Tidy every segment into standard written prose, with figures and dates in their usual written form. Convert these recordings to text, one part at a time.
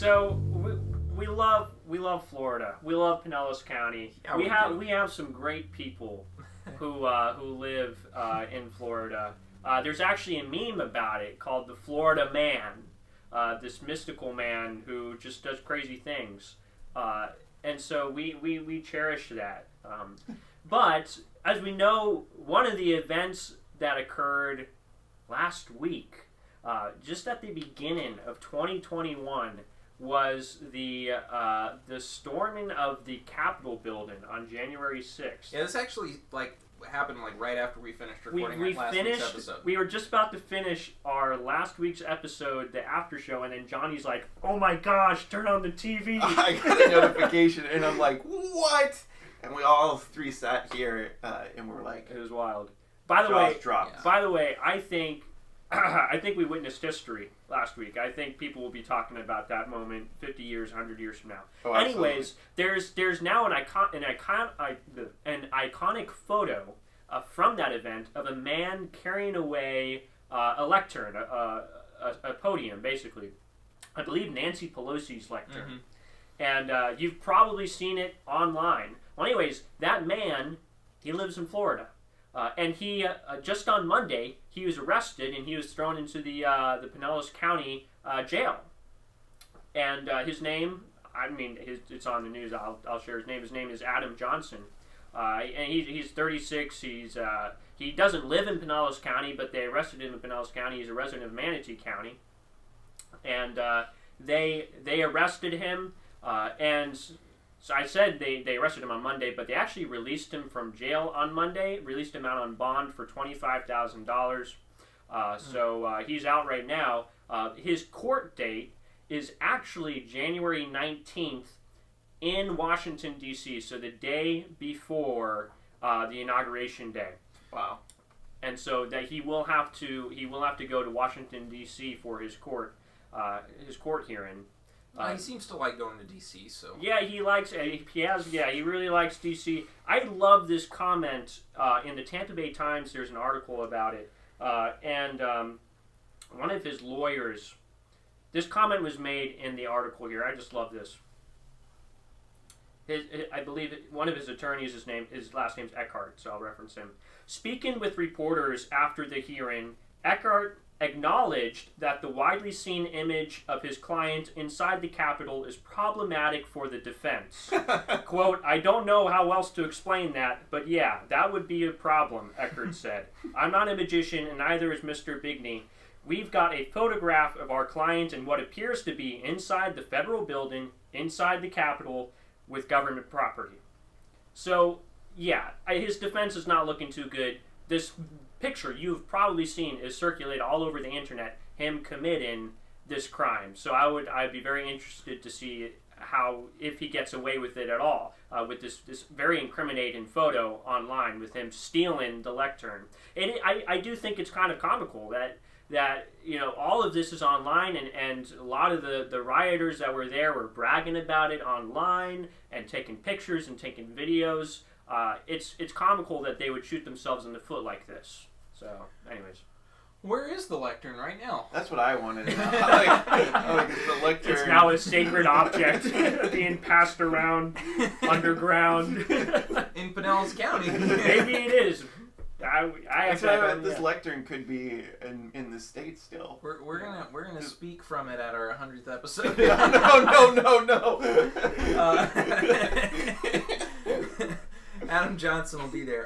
So we love Florida. We love Pinellas County. Yeah, we have some great people who live in Florida. There's actually a meme about it called the Florida Man, this mystical man who just does crazy things, and so we cherish that. But as we know, one of the events that occurred last week, just at the beginning of 2021, was the storming of the Capitol building on January 6th. Yeah, this actually happened right after we finished recording last week's episode. We were just about to finish our last week's episode, the after show, and then Johnny's like, "Oh my gosh, turn on the TV!" I got a notification, and I'm like, "What?" And we all three sat here, and we're like, "It was wild." By the way, dropped. By the way, I think we witnessed history last week. I think people will be talking about that moment 50 years, 100 years from now. Oh, anyways, there's now an iconic photo from that event of a man carrying away a lectern, a podium, basically. I believe Nancy Pelosi's lectern. Mm-hmm. And you've probably seen it online. Well, anyways, that man, he lives in Florida. And he, just on Monday, he was arrested and he was thrown into the Pinellas County jail. And his name, it's on the news, I'll share his name. His name is Adam Johnson. And he's 36. He doesn't live in Pinellas County, but they arrested him in Pinellas County. He's a resident of Manatee County. And they arrested him, and so I said they arrested him on Monday, but they actually released him from jail on Monday, released him out on bond for $25,000. So he's out right now. His court date is actually January 19th in Washington, D.C., so the day before the inauguration day. Wow. And so that he will have to go to Washington, D.C. for his court hearing. He seems to like going to D.C., so... Yeah, he really likes D.C. I love this comment in the Tampa Bay Times. There's an article about it. And one of his lawyers... This comment was made in the article here. I just love this. I believe one of his attorneys, his last name's Eckhart, so I'll reference him. Speaking with reporters after the hearing, Eckhart acknowledged that the widely seen image of his client inside the Capitol is problematic for the defense. Quote, "I don't know how else to explain that, but yeah, that would be a problem," Eckhart said. "I'm not a magician, and neither is Mr. Bigney. We've got a photograph of our client in what appears to be inside the federal building, inside the Capitol, with government property." So, yeah, his defense is not looking too good. This picture you've probably seen is circulated all over the internet, him committing this crime. So I'd be very interested to see if he gets away with it at all, with this very incriminating photo online with him stealing the lectern. And I do think it's kind of comical that all of this is online, and a lot of the rioters that were there were bragging about it online and taking pictures and taking videos. It's comical that they would shoot themselves in the foot like this. So, anyways. Where is the lectern right now? That's what I wanted to know. It's the lectern. It's now a sacred object being passed around underground. In Pinellas County. Maybe it is. This lectern could be in the States still. We're gonna speak from it at our 100th episode. No. Adam Johnson will be there.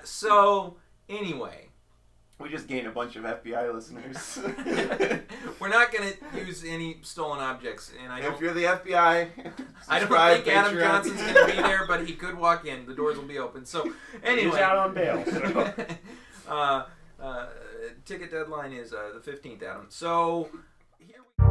So anyway, we just gained a bunch of FBI listeners. We're not gonna use any stolen objects, and if you're the FBI, I don't think Adam Johnson's gonna be there, but he could walk in. The doors will be open. So anyway, he's out on bail. So. Ticket deadline is the 15th, Adam. So here we